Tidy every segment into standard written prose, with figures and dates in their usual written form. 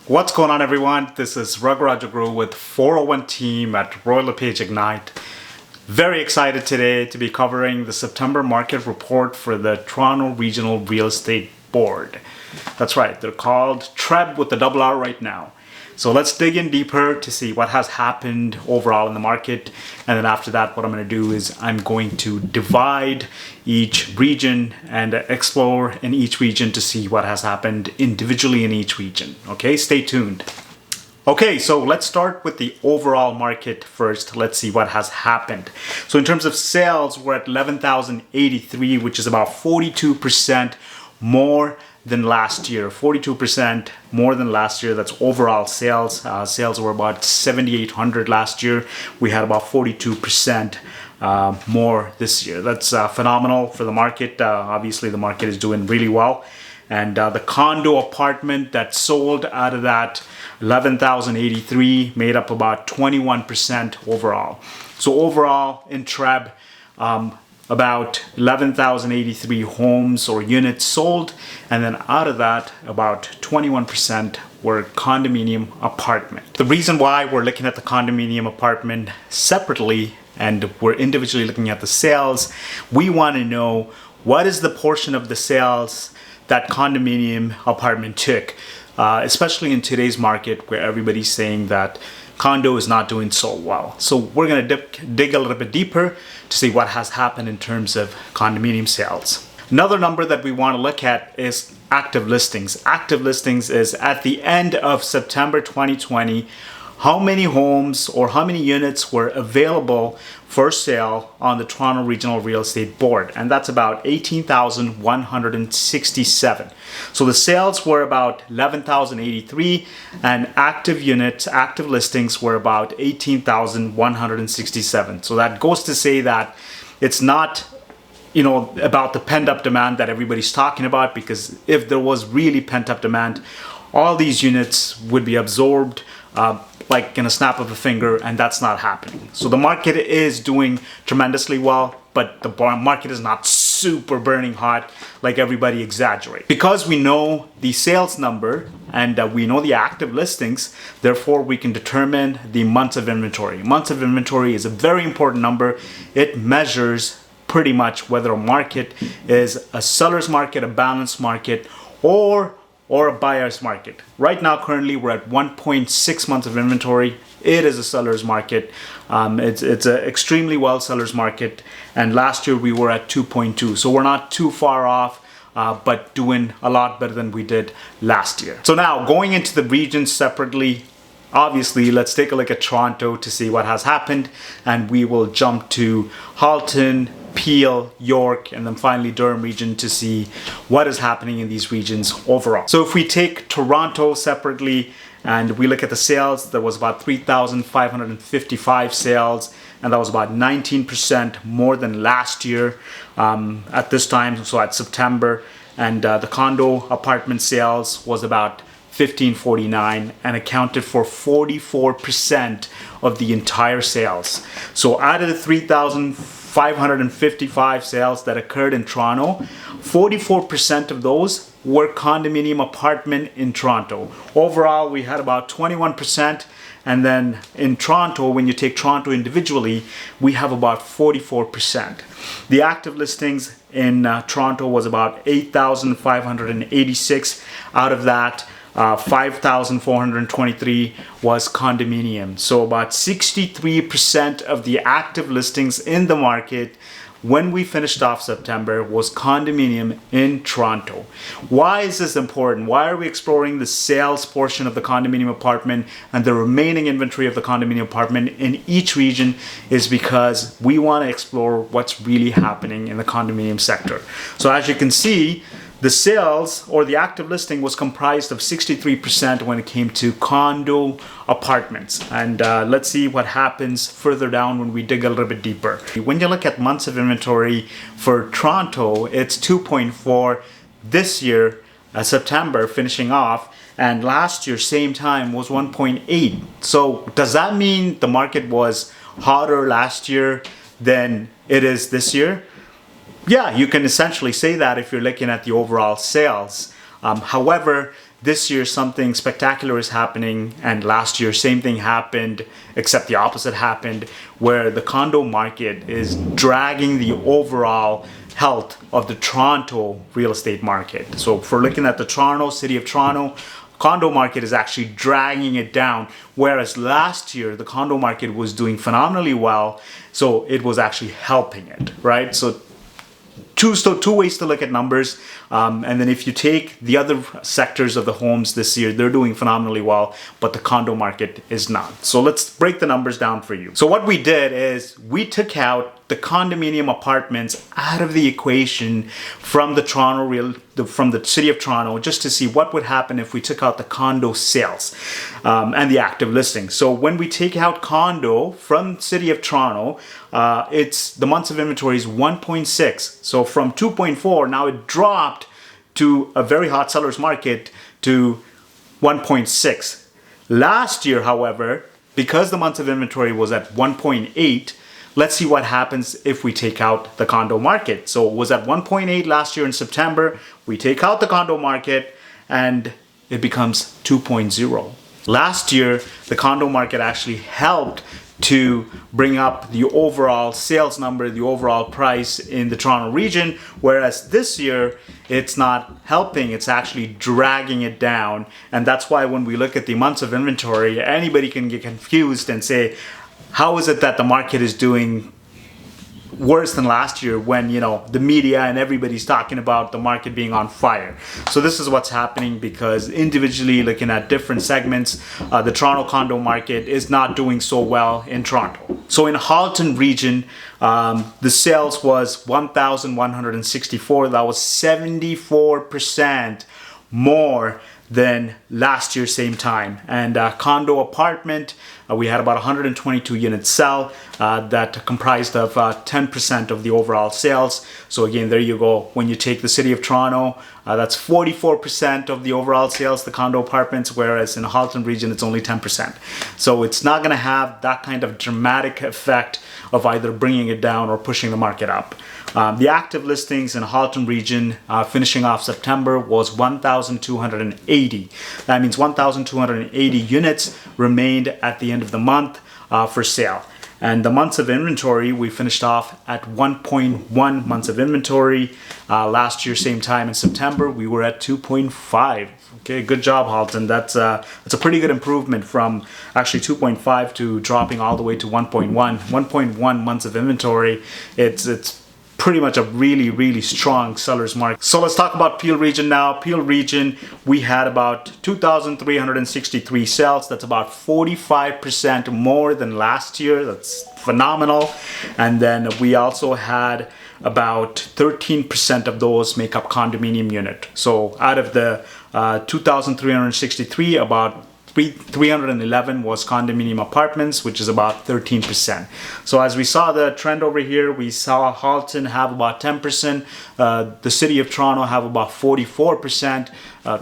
What's going on, everyone? This is Ragu Rajaguru with 401 team at Royal Lepage Ignite. Very excited today to be covering the September market report for the Toronto Regional Real Estate Board. That's right, they're called TREB with the double R right now. So let's dig in deeper to see what has happened overall in the market. And then after that, what I'm going to do is I'm going to divide each region and explore in each region to see what has happened individually in each region. Okay, stay tuned. Okay, so let's start with the overall market first. Let's see what has happened. So in terms of sales, we're at 11,083, which is about 42% more than last year. 42% more than last year. That's overall sales. Sales were about 7,800 last year. We had about 42% more this year. That's phenomenal for the market. Obviously, the market is doing really well. And the condo apartment that sold out of that 11,083 made up about 21% overall. So overall in TREB, about 11,083 homes or units sold, and then out of that about 21% were condominium apartment. The reason why we're looking at the condominium apartment separately and we're individually looking at the sales, we want to know what is the portion of the sales that condominium apartment took, especially in today's market where everybody's saying that condo is not doing so well. So we're going to dig a little bit deeper to see what has happened in terms of condominium sales. Another number that we want to look at is active listings. Active listings is at the end of September 2020, how many homes or how many units were available for sale on the Toronto Regional Real Estate Board, and that's about 18,167. So the sales were about 11,083 and active units, active listings were about 18,167. So that goes to say that it's not about the pent-up demand that everybody's talking about, because if there was really pent-up demand, all these units would be absorbed like in a snap of a finger, and that's not happening. So the market is doing tremendously well, but the market is not super burning hot like everybody exaggerates. Because we know the sales number and we know the active listings, therefore we can determine the months of inventory. Months of inventory is a very important number. It measures pretty much whether a market is a seller's market, a balanced market, or a buyer's market. Right now, currently, we're at 1.6 months of inventory. It is a seller's market. It's an extremely well seller's market. And last year we were at 2.2. So we're not too far off, but doing a lot better than we did last year. So now going into the regions separately, obviously, let's take a look at Toronto to see what has happened. And we will jump to Halton, Peel, York, and then finally Durham region to see what is happening in these regions overall. So if we take Toronto separately and we look at the sales, there was about 3,555 sales, and that was about 19% more than last year at this time, so at September. And the condo apartment sales was about 1,549 and accounted for 44% of the entire sales. So out of the 3,555 sales that occurred in Toronto, 44% of those were condominium apartment in Toronto. Overall, we had about 21%. And then in Toronto, when you take Toronto individually, we have about 44%. The active listings in Toronto was about 8,586. Out of that, 5,423 was condominium. So about 63% of the active listings in the market when we finished off September was condominium in Toronto. Why is this important? Why are we exploring the sales portion of the condominium apartment and the remaining inventory of the condominium apartment in each region? Is because we want to explore what's really happening in the condominium sector. So as you can see, the sales or the active listing was comprised of 63% when it came to condo apartments. And let's see what happens further down when we dig a little bit deeper. When you look at months of inventory for Toronto, it's 2.4 this year, September finishing off, and last year same time was 1.8. So does that mean the market was hotter last year than it is this year? Yeah, you can essentially say that if you're looking at the overall sales. However, this year something spectacular is happening, and last year same thing happened, except the opposite happened, where the condo market is dragging the overall health of the Toronto real estate market. So if we're looking at the Toronto, City of Toronto, condo market is actually dragging it down, whereas last year the condo market was doing phenomenally well, so it was actually helping it, right? So two ways to look at numbers, and then if you take the other sectors of the homes this year, they're doing phenomenally well, but the condo market is not. So let's break the numbers down for you. So what we did is we took out the condominium apartments out of the equation from the from the City of Toronto, just to see what would happen if we took out the condo sales and the active listings. So when we take out condo from City of Toronto, it's the months of inventory is 1.6. So from 2.4, now it dropped to a very hot seller's market to 1.6. Last year, however, because the months of inventory was at 1.8, let's see what happens if we take out the condo market. So it was at 1.8 last year in September. We take out the condo market and it becomes 2.0. Last year, the condo market actually helped to bring up the overall sales number, the overall price in the Toronto region, whereas this year it's not helping, it's actually dragging it down. And that's why when we look at the months of inventory, anybody can get confused and say, how is it that the market is doing worse than last year when, you know, the media and everybody's talking about the market being on fire? So this is what's happening, because individually looking at different segments, the Toronto condo market is not doing so well in Toronto. So in Halton region, the sales was 1,164. That was 74% more than last year same time. And condo apartment, we had about 122 units sell, that comprised of 10% of the overall sales. So again, there you go. When you take the City of Toronto, that's 44% of the overall sales, the condo apartments, whereas in the Halton region, it's only 10%. So it's not going to have that kind of dramatic effect of either bringing it down or pushing the market up. The active listings in Halton region, finishing off September, was 1,280. That means 1,280 units remained at the end of the month for sale. And the months of inventory, we finished off at 1.1 months of inventory. Last year, same time in September, we were at 2.5. Okay, good job, Halton. That's a pretty good improvement from actually 2.5 to dropping all the way to 1.1. 1.1 months of inventory. It's pretty much a really strong seller's market. So let's talk about Peel region now. Peel region, we had about 2,363 sales. That's about 45% more than last year. That's phenomenal. And then we also had about 13% of those make up condominium unit. So out of the 2,363, about 311 was condominium apartments, which is about 13%. So as we saw the trend over here, we saw Halton have about 10%, the City of Toronto have about 44%.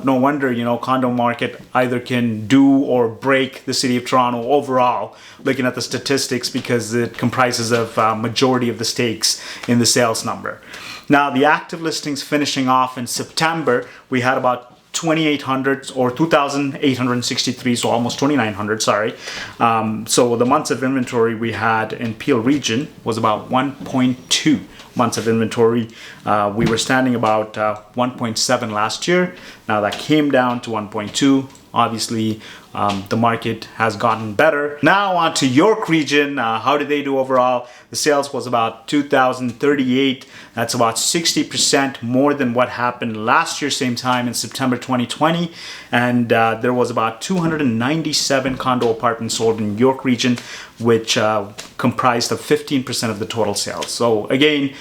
No wonder, you know, condo market either can do or break the City of Toronto overall, looking at the statistics, because it comprises of majority of the stakes in the sales number. Now the active listings finishing off in September, we had about 2,800 or 2,863, so almost 2,900, sorry. So the months of inventory we had in Peel region was about 1.2 months of inventory. We were standing about 1.7 last year. Now that came down to 1.2. Obviously, the market has gotten better. Now on to York region. How did they do overall? The sales was about 2,038. That's about 60% more than what happened last year, same time in September 2020. And there was about 297 condo apartments sold in York region, which comprised of 15% of the total sales. So again,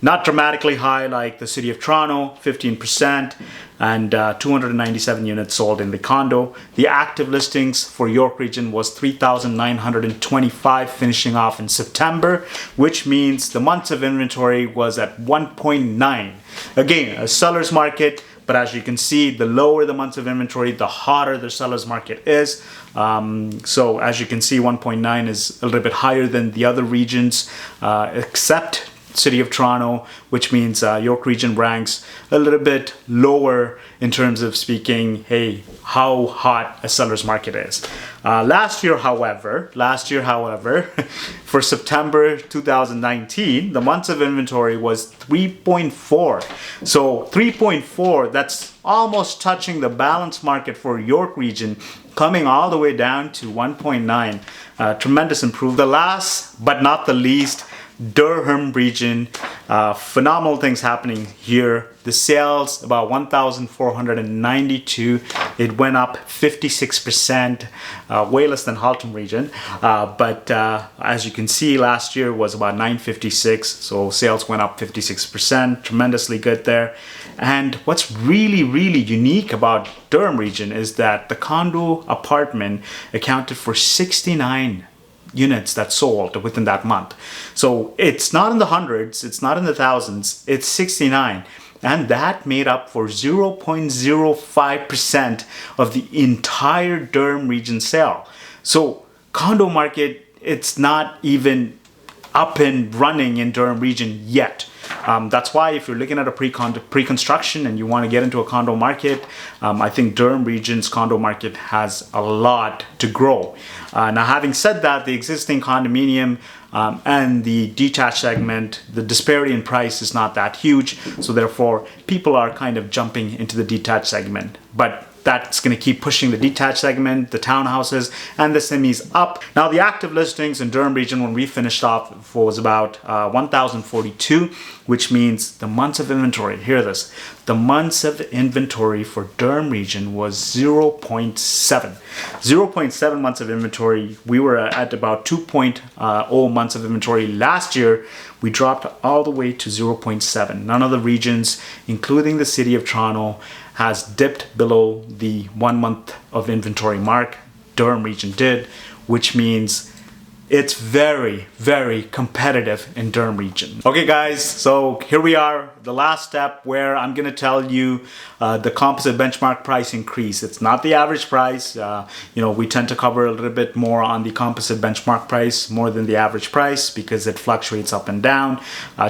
not dramatically high like the City of Toronto, 15%, and 297 units sold in the condo. The active listings for York region was 3,925, finishing off in September, which means the months of inventory was at 1.9. Again, a seller's market, but as you can see, the lower the months of inventory, the hotter the seller's market is. So as you can see, 1.9 is a little bit higher than the other regions, except City of Toronto, which means York Region ranks a little bit lower in terms of speaking, hey, how hot a seller's market is. Last year, however, for September 2019, the months of inventory was 3.4. So 3.4, that's almost touching the balanced market for York Region, coming all the way down to 1.9. Tremendous improvement. The last but not the least, Durham region, phenomenal things happening here. The sales about 1,492. It went up 56%, way less than Halton region. But as you can see, last year was about 956. So sales went up 56%, tremendously good there. And what's really, really unique about Durham region is that the condo apartment accounted for 69 units that sold within that month. So it's not in the hundreds, it's not in the thousands, it's 69. And that made up for 0.05% of the entire Durham region sale. So condo market, it's not even up and running in Durham region yet. That's why if you're looking at a pre-construction and you want to get into a condo market, I think Durham region's condo market has a lot to grow. Now, having said that, the existing condominium and the detached segment, the disparity in price is not that huge. So therefore, people are kind of jumping into the detached segment. But that's going to keep pushing the detached segment, the townhouses, and the semis up. Now, the active listings in Durham region when we finished off was about 1,042, which means the months of inventory, hear this, the months of inventory for Durham region was 0.7. 0.7 months of inventory. We were at about 2.0 months of inventory last year. We dropped all the way to 0.7. None of the regions, including the City of Toronto, has dipped below the 1 month of inventory mark. Durham region did, which means it's very, very competitive in Durham region. Okay guys, so here we are, the last step where I'm gonna tell you the composite benchmark price increase. It's not the average price. We tend to cover a little bit more on the composite benchmark price more than the average price because it fluctuates up and down.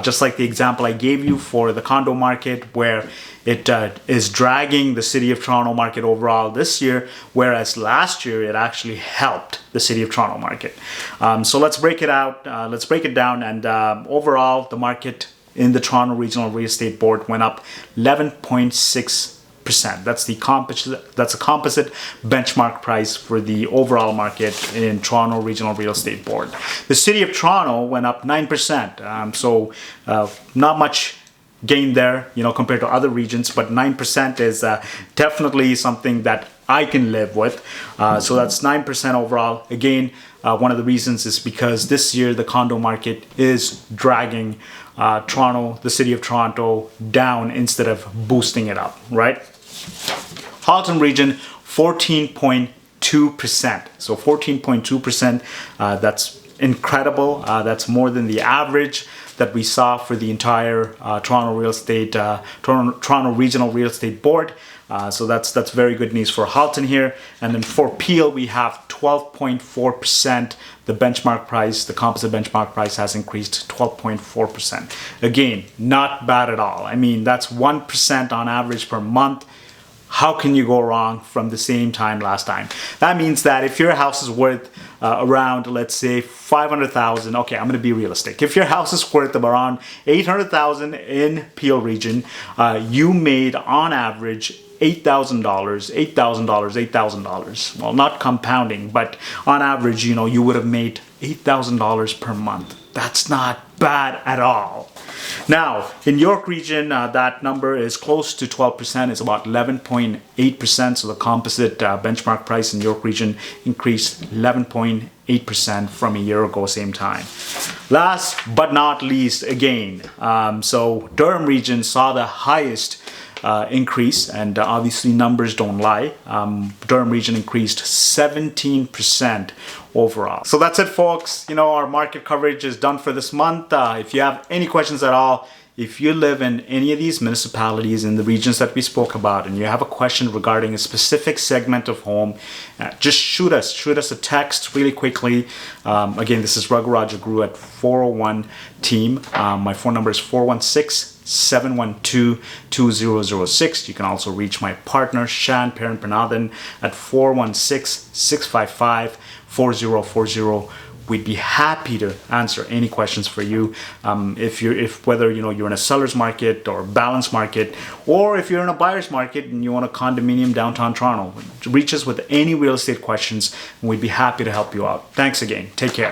Just like the example I gave you for the condo market where it is dragging the City of Toronto market overall this year, whereas last year it actually helped the City of Toronto market. So let's break it out, let's break it down, and overall the market in the Toronto Regional Real Estate Board went up 11.6%. That's a composite benchmark price for the overall market in Toronto Regional Real Estate Board. The City of Toronto went up 9%. So not much gain there, compared to other regions, but 9% is definitely something that I can live with. So that's 9% overall. Again, one of the reasons is because this year the condo market is dragging Toronto, the City of Toronto, down instead of boosting it up, right? Halton region, 14.2%. So 14.2%, that's incredible. That's more than the average that we saw for the entire Toronto Regional Real Estate Board. So that's very good news for Halton here. And then for Peel, we have 12.4%. The benchmark price, the composite benchmark price has increased 12.4%. Again, not bad at all. I mean, that's 1% on average per month. How can you go wrong from the same time last time? That means that if your house is worth around, let's say, 500,000, okay, I'm going to be realistic. If your house is worth around 800,000 in Peel region, you made on average $8,000, $8,000. Well, not compounding, but on average, you would have made $8,000 per month. That's not bad at all. Now, in York region, that number is close to 12%. It's about 11.8%. So the composite benchmark price in York region increased 11.8% from a year ago, same time. Last but not least, again, so Durham region saw the highest increase, and obviously numbers don't lie. Durham region increased 17% overall. So that's it, folks. Our market coverage is done for this month. If you have any questions at all, if you live in any of these municipalities in the regions that we spoke about and you have a question regarding a specific segment of home, just shoot us a text really quickly. Again, this is Ragu Rajaguru at 401 team. My phone number is 416-712-2006. You can also reach my partner Shan at 416-655-4040. We'd be happy to answer any questions for you. Whether you're in a seller's market or balanced market, or if you're in a buyer's market and you want a condominium downtown Toronto, reach us with any real estate questions and we'd be happy to help you out. Thanks again. Take care.